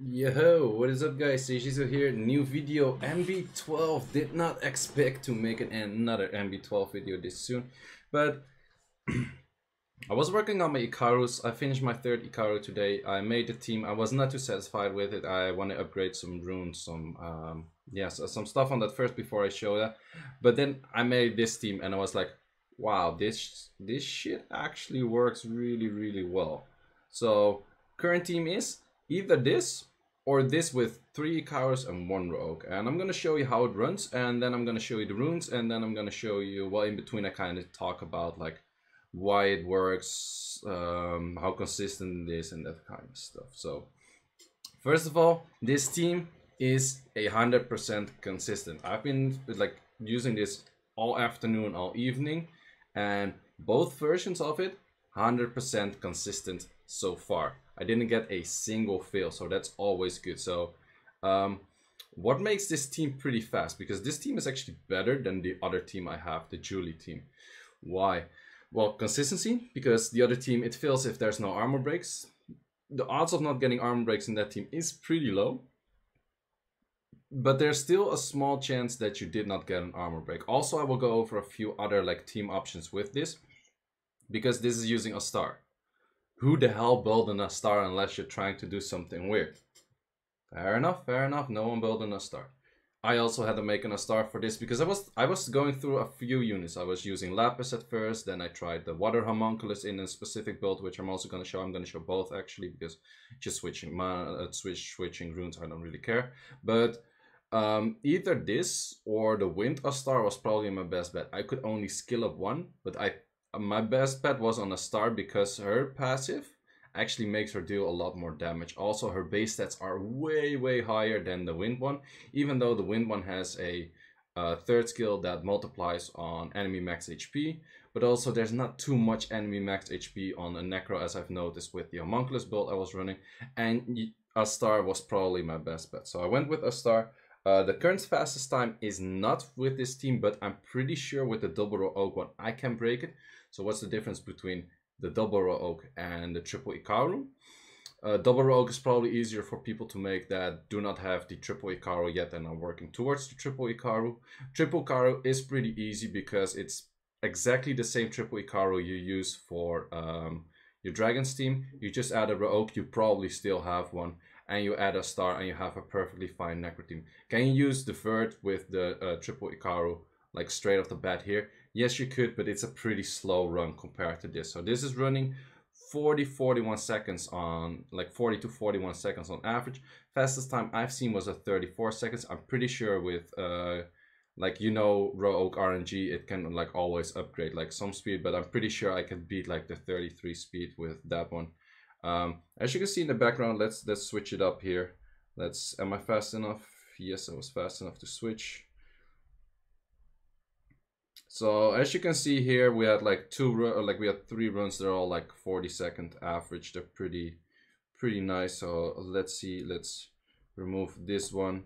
Yo, what is up guys, Seiishizo here, new video, NB12, did not expect to make another NB12 video this soon, but I was working on my Icarus. I finished my third Icaru today. I made the team. I was not too satisfied with it. I want to upgrade some runes, some stuff on that first before I show that. But then I made this team and I was like, wow, this shit actually works really well. So current team is either this or this with 3 Icarus and 1 Raoq. And I'm gonna show you how it runs, and then I'm gonna show you the runes, and then I'm gonna show you, well, in between I kind of talk about like why it works, how consistent it is, and that kind of stuff. So first of all, this team is 100% consistent. I've been like using this all afternoon, all evening, and both versions of it 100% consistent so far. I didn't get a single fail, so that's always good. So what makes this team pretty fast, because this team is actually better than the other team I have, the Julie team. Why? Well, consistency, because the other team, it fails if there's no armor breaks. The odds of not getting armor breaks in that team is pretty low, but there's still a small chance that you did not get an armor break. Also, I will go over a few other like team options with this, because this is using Astar. Who the hell built an Astar unless you're trying to do something weird? Fair enough, no one built an Astar. I also had to make an Astar for this because I was going through a few units. I was using Lapis at first, then I tried the Water Homunculus in a specific build, which I'm also going to show. I'm going to show both actually, because just switching runes, I don't really care. But either this or the Wind Astar was probably my best bet. I could only skill up one, but my best bet was on Astar because her passive actually makes her deal a lot more damage. Also, her base stats are way higher than the Wind one, even though the Wind one has a third skill that multiplies on enemy max HP, but also there's not too much enemy max HP on a Necro, as I've noticed with the Homunculus build I was running, and Astar was probably my best bet. So I went with Astar. The current fastest time is not with this team, but I'm pretty sure with the double Raoq one I can break it. So what's the difference between the double Raoq and the triple Icaru? Double Raoq is probably easier for people to make that do not have the triple Icaru yet and are working towards the triple Icaru. Triple Icaru is pretty easy because it's exactly the same triple Icaru you use for your Dragons team. You just add a Raoq, you probably still have one, and you add Astar and you have a perfectly fine Necro team. Can you use the Vert with the triple Icaru like straight off the bat here? Yes, you could, but it's a pretty slow run compared to this. So this is running 40-41 seconds on, like 40 to 41 seconds on average. Fastest time I've seen was at 34 seconds. I'm pretty sure with like, you know, Raoq RNG, it can like always upgrade like some speed, but I'm pretty sure I can beat like the 33 speed with that one. As you can see in the background, let's switch it up here. Am I fast enough? Yes, I was fast enough to switch. So as you can see here, we had like we had 3 runs. They're all like 40-second average. They're pretty nice. So let's see. Let's remove this one.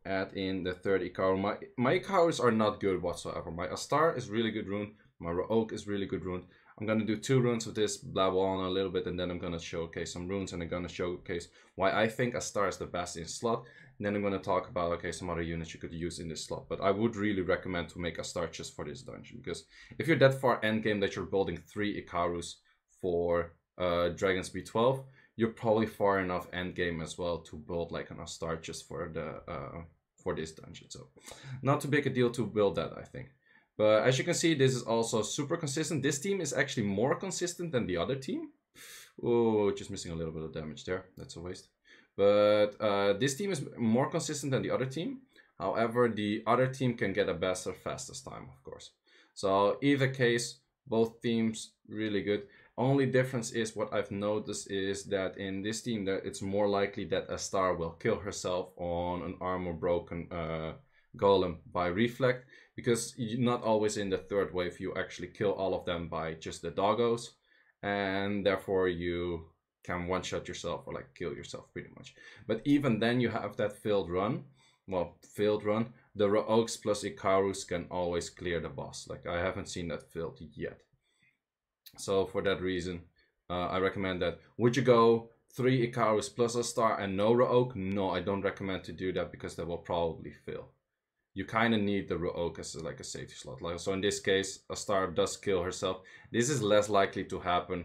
Add in the third Icaru. My Icarus are not good whatsoever. My Astar is really good rune. My Raoq is really good rune. I'm gonna do 2 runes with this, blabber on a little bit, and then I'm gonna showcase some runes, and I'm gonna showcase why I think Astar is the best in slot. And then I'm gonna talk about, okay, some other units you could use in this slot. But I would really recommend to make Astar just for this dungeon, because if you're that far endgame that you're building 3 Icarus for Dragon's B12, you're probably far enough endgame as well to build like an Astar just for the for this dungeon. So not too big a deal to build that, I think. But as you can see, this is also super consistent. This team is actually more consistent than the other team. Oh, just missing a little bit of damage there. That's a waste. But this team is more consistent than the other team. However, the other team can get a better fastest time, of course. So either case, both teams really good. Only difference is what I've noticed is that in this team, that it's more likely that Astar will kill herself on an armor broken golem by reflect, because you're not always in the third wave you actually kill all of them by just the doggos, and therefore you can one-shot yourself or like kill yourself pretty much. But even then you have that failed run, the Raoqs plus Icarus can always clear the boss. Like, I haven't seen that filled yet. So for that reason, I recommend that. Would you go 3 Icarus plus Astar and no Raoq? No, I don't recommend to do that because that will probably fail. You kind of need the Raoq as like a safety slot. Like, so in this case, Astar does kill herself. This is less likely to happen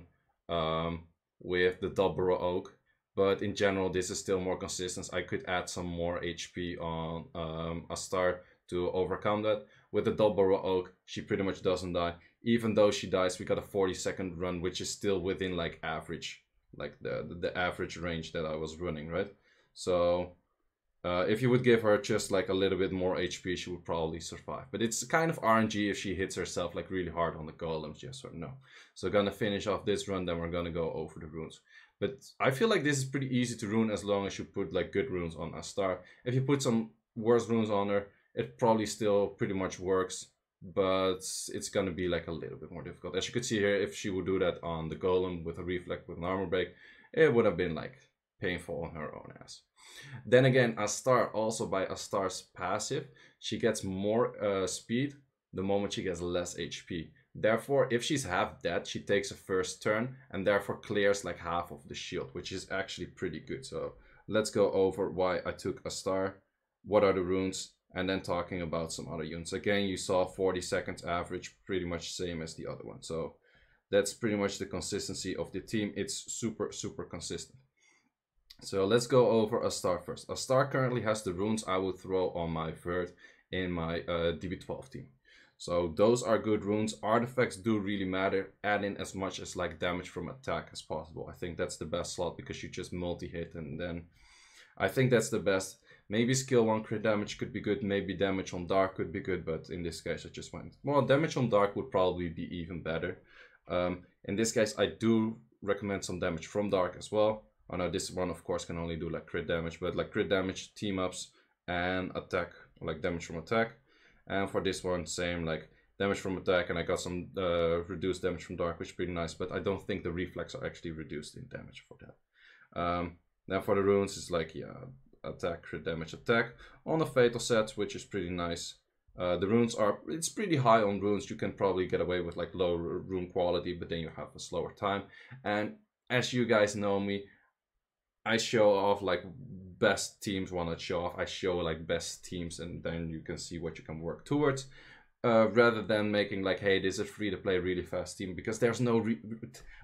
with the double Raoq, but in general, this is still more consistent. I could add some more HP on Astar to overcome that. With the double Raoq, she pretty much doesn't die. Even though she dies, we got a 40-second run, which is still within like average, like the average range that I was running, right? So if you would give her just like a little bit more HP, she would probably survive. But it's kind of RNG if she hits herself like really hard on the golems, yes or no. So gonna finish off this run, then we're gonna go over the runes. But I feel like this is pretty easy to rune as long as you put like good runes on Astar. If you put some worse runes on her, it probably still pretty much works, but it's gonna be like a little bit more difficult. As you could see here, if she would do that on the golem with a reflect with an armor break, it would have been like painful on her own ass. Then again, Astar, also by Astar's passive, she gets more speed the moment she gets less HP. Therefore, if she's half dead, she takes a first turn and therefore clears like half of the shield, which is actually pretty good. So let's go over why I took Astar, what are the runes, and then talking about some other units. Again, you saw 40 seconds average, pretty much same as the other one. So that's pretty much the consistency of the team. It's super, super consistent. So let's go over Astar first. Astar currently has the runes I would throw on my Vert in my DB12 team. So those are good runes. Artifacts do really matter. Add in as much as like damage from attack as possible. I think that's the best slot because you just multi-hit, and then I think that's the best. Maybe skill 1 crit damage could be good. Maybe damage on dark could be good, but in this case I just went. Well, damage on dark would probably be even better. In this case I do recommend some damage from dark as well. I know this one of course can only do like crit damage, but like crit damage, team ups, and attack, like damage from attack. And for this one, same, like damage from attack, and I got some reduced damage from dark, which is pretty nice, but I don't think the reflex are actually reduced in damage for that. Then for the runes, it's like, yeah, attack, crit damage, attack on a fatal set, which is pretty nice. The runes are, it's pretty high on runes. You can probably get away with like low rune quality, but then you have a slower time. And as you guys know me, I show off like best teams. Want to show off, I show like best teams, and then you can see what you can work towards, rather than making like, hey, this is free to play really fast team, because there's no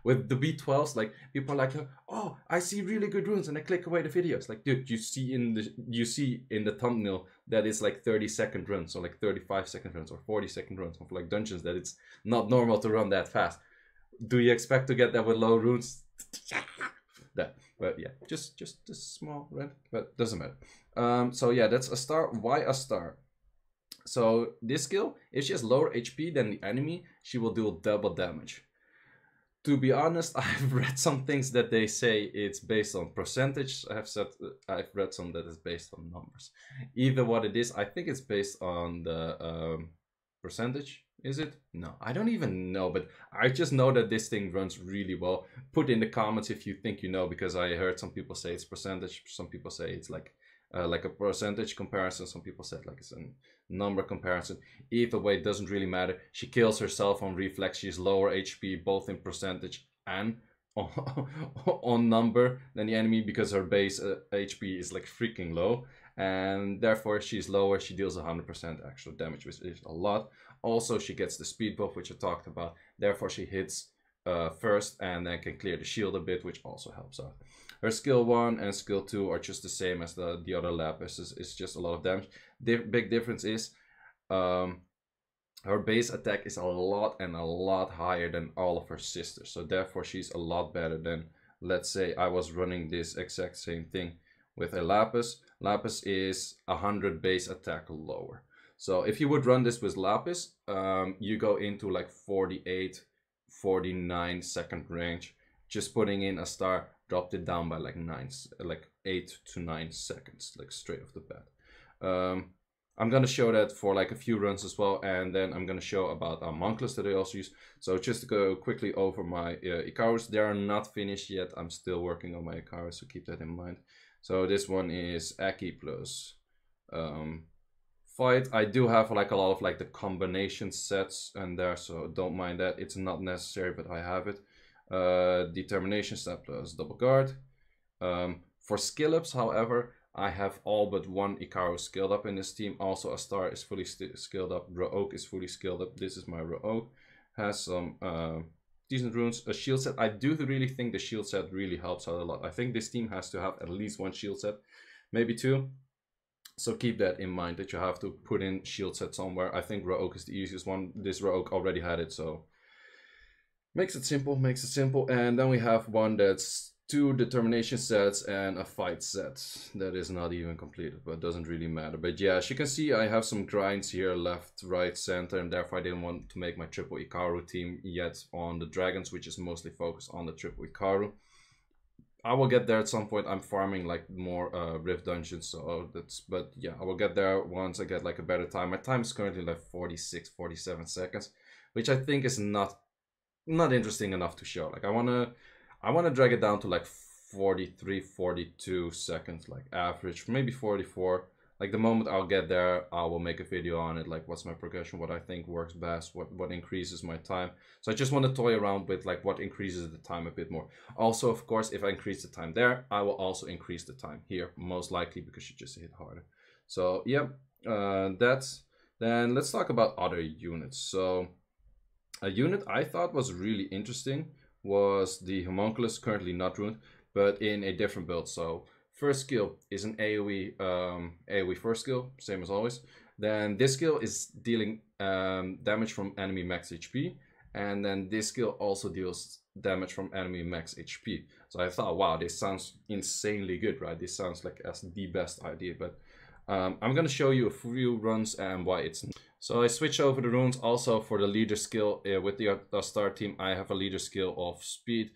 with the B12s, like people are like, oh, I see really good runes, and I click away the videos. Like, dude, you see in the thumbnail that it's like 30-second runs, or like 35-second runs, or 40-second runs of like dungeons, that it's not normal to run that fast. Do you expect to get that with low runes? That, but yeah, just a small rant, but doesn't matter. So yeah, that's Astar. Why Astar? So this skill, if she has lower HP than the enemy, she will do double damage. To be honest, I've read some things that they say it's based on percentage. I've read some that is based on numbers. Either what it is, I think it's based on the percentage. Is it? No, I don't even know, but I just know that this thing runs really well. Put in the comments if you think you know, because I heard some people say it's percentage, some people say it's like a percentage comparison, some people said like it's a number comparison. Either way, it doesn't really matter. She kills herself on reflex. She's lower HP both in percentage and on number than the enemy, because her base HP is like freaking low, and therefore she's lower. She deals 100% actual damage, which is a lot. Also, she gets the speed buff, which I talked about. Therefore, she hits first and then can clear the shield a bit, which also helps out. Her skill 1 and skill 2 are just the same as the other lapis. It's just a lot of damage. The big difference is her base attack is a lot higher than all of her sisters. So therefore, she's a lot better than, let's say, I was running this exact same thing with a lapis. Lapis is 100 base attack lower. So if you would run this with lapis, you go into like 48, 49 second range. Just putting in Astar dropped it down by like 8 to 9 seconds, like straight off the bat. I'm gonna show that for like a few runs as well, and then I'm gonna show about our monkless that I also use. So just to go quickly over my Icarus, they are not finished yet. I'm still working on my Icarus, so keep that in mind. So this one is Aki plus fight. I do have like a lot of like the combination sets in there, so don't mind that. It's not necessary, but I have it. Determination step plus double guard. For skill ups, however, I have all but one Icaru skilled up in this team. Also, Astar is fully skilled up. Raoq is fully skilled up. This is my Raoq. Has some decent runes. A shield set. I do really think the shield set really helps out a lot. I think this team has to have at least one shield set, maybe two. So keep that in mind, that you have to put in shield set somewhere. I think Raoq is the easiest one. This Raoq already had it, so makes it simple, makes it simple. And then we have one that's 2 determination sets and a fight set that is not even completed, but doesn't really matter. But yeah, as you can see, I have some grinds here, left, right, center, and therefore I didn't want to make my triple Icaru team yet on the dragons, which is mostly focused on the triple Icaru. I will get there at some point. I'm farming like more rift dungeons, so that's, but yeah, I will get there once I get like a better time. My time is currently like 46, 47 seconds, which I think is not interesting enough to show. Like I wanna drag it down to like 43, 42 seconds, like average, maybe 44. Like the moment I'll get there, I will make a video on it, like what's my progression, what I think works best, what increases my time. So I just want to toy around with like what increases the time a bit more. Also, of course, if I increase the time there, I will also increase the time here, most likely, because you just hit harder. So yeah, that's, then let's talk about other units. So a unit I thought was really interesting was the Homunculus, currently not ruined, but in a different build. So first skill is an AoE first skill, same as always. Then this skill is dealing damage from enemy max HP, and then this skill also deals damage from enemy max HP. So I thought, wow, this sounds insanely good, right? This sounds like as the best idea, but I'm gonna show you a few runs and why it's. So I switch over the runes. Also for the leader skill with the Astar team, I have a leader skill of speed.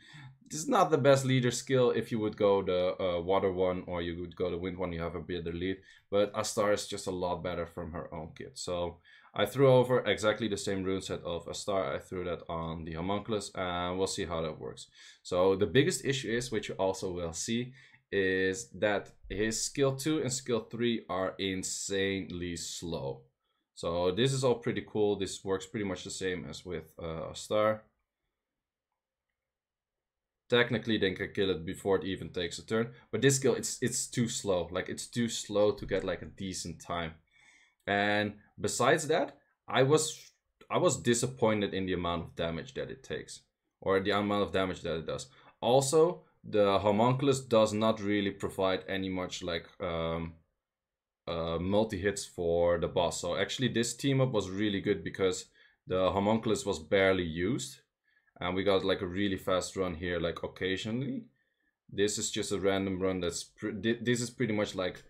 This is not the best leader skill. If you would go the water one or you would go the wind one, you have a better lead. But Astar is just a lot better from her own kit. So I threw over exactly the same rune set of Astar. I threw that on the Homunculus, and we'll see how that works. So the biggest issue is, which you also will see, is that his skill 2 and skill 3 are insanely slow. So this is all pretty cool. This works pretty much the same as with Astar. Technically they can kill it before it even takes a turn, but this skill, it's too slow. Like it's too slow to get like a decent time. And besides that, I was disappointed in the amount of damage that it takes, or the amount of damage that it does. Also, the Homunculus does not really provide any much like multi-hits for the boss. So actually this team up was really good because the Homunculus was barely used, and we got like a really fast run here, like occasionally. This is just a random run. This is pretty much like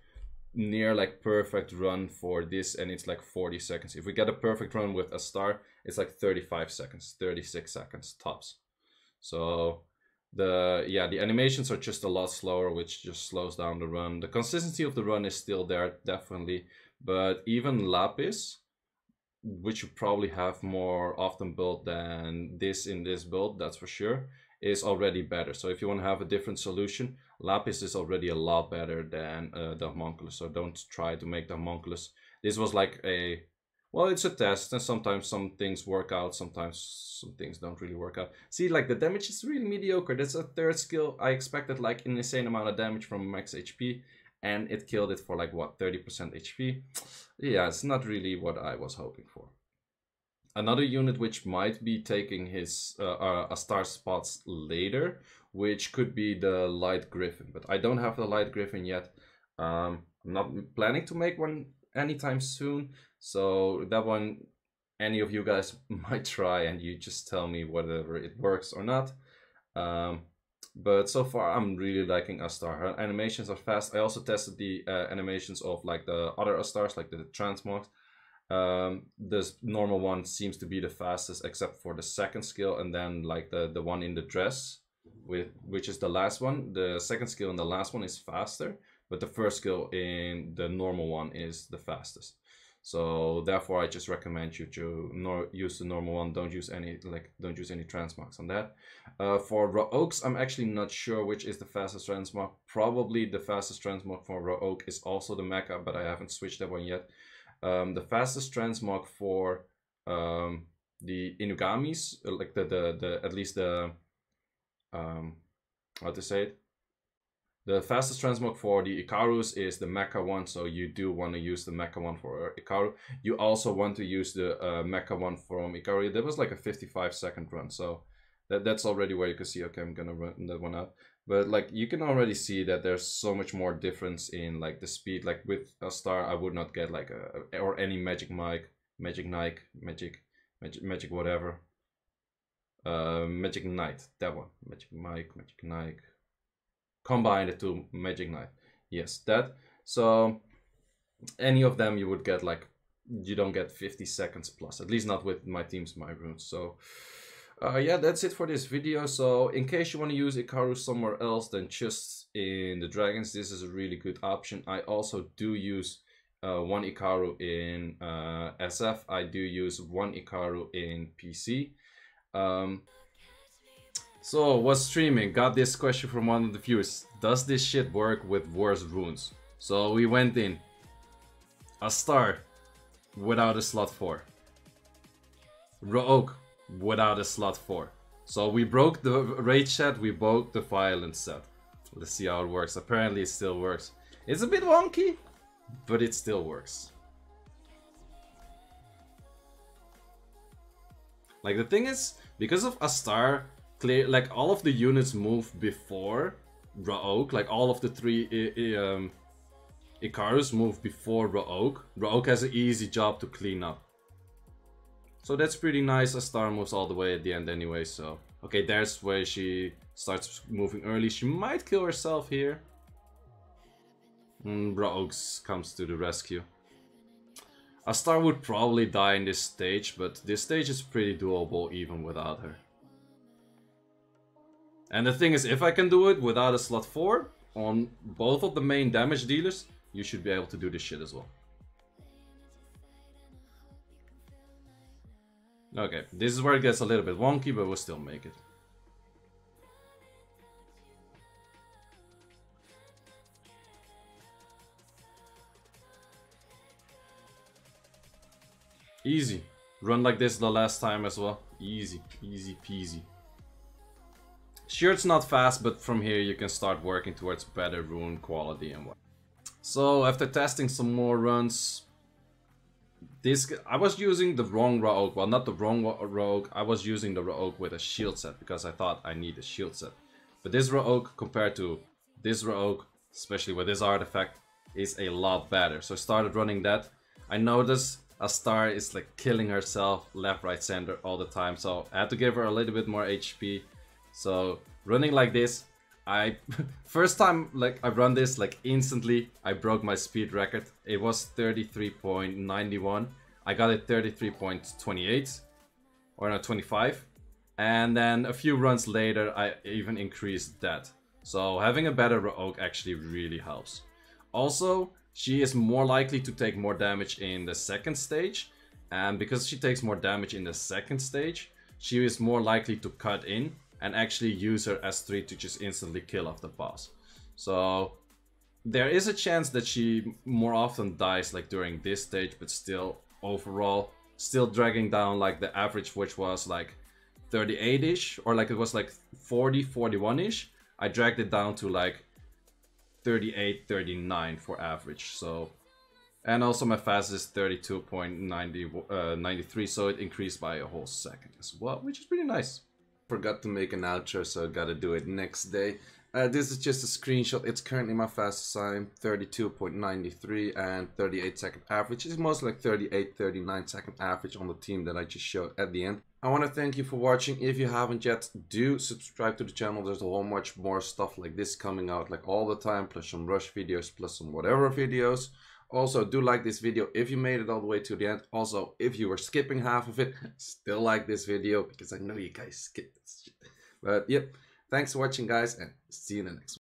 near like perfect run for this, and it's like 40 seconds. If we get a perfect run with Astar, it's like 35 seconds, 36 seconds tops. So the animations are just a lot slower, which just slows down the run. The consistency of the run is still there, definitely, but even Lapis, which you probably have more often built than this in this build, that's for sure, is already better. So if you want to have a different solution, Lapis is already a lot better than the Homunculus. So don't try to make the Homunculus. This was like a, well, it's a test, and sometimes some things work out, sometimes some things don't really work out. See, like the damage is really mediocre. That's a third skill. I expected like an insane amount of damage from max HP, and it killed it for like what, 30% HP. Yeah, it's not really what I was hoping for. Another unit which might be taking his Astar spots later, which could be the Light Griffin, but I don't have the Light Griffin yet. I'm not planning to make one anytime soon, so that one any of you guys might try, and you just tell me whether it works or not. But so far I'm really liking Astar. Her animations are fast. I also tested the animations of like the other Astars, like the transmogs. This normal one seems to be the fastest, except for the second skill, and then like the one in the dress, which is the last one. The second skill in the last one is faster, but the first skill in the normal one is the fastest. So therefore I just recommend you to use the normal one. Don't use any transmogs on that. For Raoqs, I'm actually not sure which is the fastest transmog. Probably the fastest transmog for Raoq is also the mecha, but I haven't switched that one yet. The fastest transmog for the Inugamis, like the at least the how to say it, the fastest transmog for the Icarus is the Mecha one, so you do want to use the Mecha one for Icaru. You also want to use the Mecha one from Icaru. That was like a 55-second run, so that's already where you can see, okay, I'm gonna run that one out. But like you can already see that there's so much more difference in like the speed. Like with Astar, I would not get like a or any Magic Mike, Magic Nike, Magic whatever. Magic Knight, that one. Magic Mike, Magic Nike. Combine the two, Magic Knight. Yes, that. So any of them you would get like, you don't get 50 seconds plus, at least not with my team's my runes. So yeah, that's it for this video. So in case you want to use Icaru somewhere else than just in the dragons, this is a really good option. I also do use one Icaru in SF. I do use one Icaru in PC. So was streaming, got this question from one of the viewers: does this shit work with worse runes? So we went in Astar without a slot 4, Raoq without a slot 4. So we broke the rage set, we broke the violence set. Let's see how it works. Apparently it still works. It's a bit wonky, but it still works. Like the thing is, because of Astar clear, like all of the units move before Raoq, like all of the three Icarus move before Raoq. Raoq has an easy job to clean up. So that's pretty nice. Astar moves all the way at the end anyway, so... Okay, there's where she starts moving early. She might kill herself here. Raoq comes to the rescue. Astar would probably die in this stage, but this stage is pretty doable even without her. And the thing is, if I can do it without a slot 4 on both of the main damage dealers, you should be able to do this shit as well. Okay, this is where it gets a little bit wonky, but we'll still make it. Easy. Run like this the last time as well. Easy, easy peasy. Sure, it's not fast, but from here you can start working towards better rune quality and what. So after testing some more runs, I was using the wrong Raoq. Well, not the wrong Raoq. I was using the Raoq with a shield set because I thought I need a shield set. But this Raoq compared to this Raoq, especially with this artifact, is a lot better. So I started running that. I noticed Astar is like killing herself left, right, center all the time. So I had to give her a little bit more HP. So running like this, first time like I run this, like instantly I broke my speed record. It was 33.91. I got it 33.28 or no, 25, and then a few runs later I even increased that. So having a better Raoq actually really helps. Also, she is more likely to take more damage in the second stage, and because she takes more damage in the second stage, she is more likely to cut in and actually use her S3 to just instantly kill off the boss. So there is a chance that she more often dies like during this stage, but still overall still dragging down like the average, which was like 38-ish, or like it was like 40, 41-ish. I dragged it down to like 38, 39 for average. So, and also my fastest 32.93, so it increased by a whole second as well, which is pretty nice. Forgot to make an outro, so gotta do it next day. This is just a screenshot. It's currently my fastest time, 32.93 and 38-second average. It's mostly like 38, 39-second average on the team that I just showed at the end. I want to thank you for watching. If you haven't yet, do subscribe to the channel. There's a whole much more stuff like this coming out like all the time, plus some rush videos, plus some whatever videos. Also, do like this video if you made it all the way to the end. Also, if you were skipping half of it, still like this video because I know you guys skip this shit. But yep, thanks for watching, guys, and see you in the next one.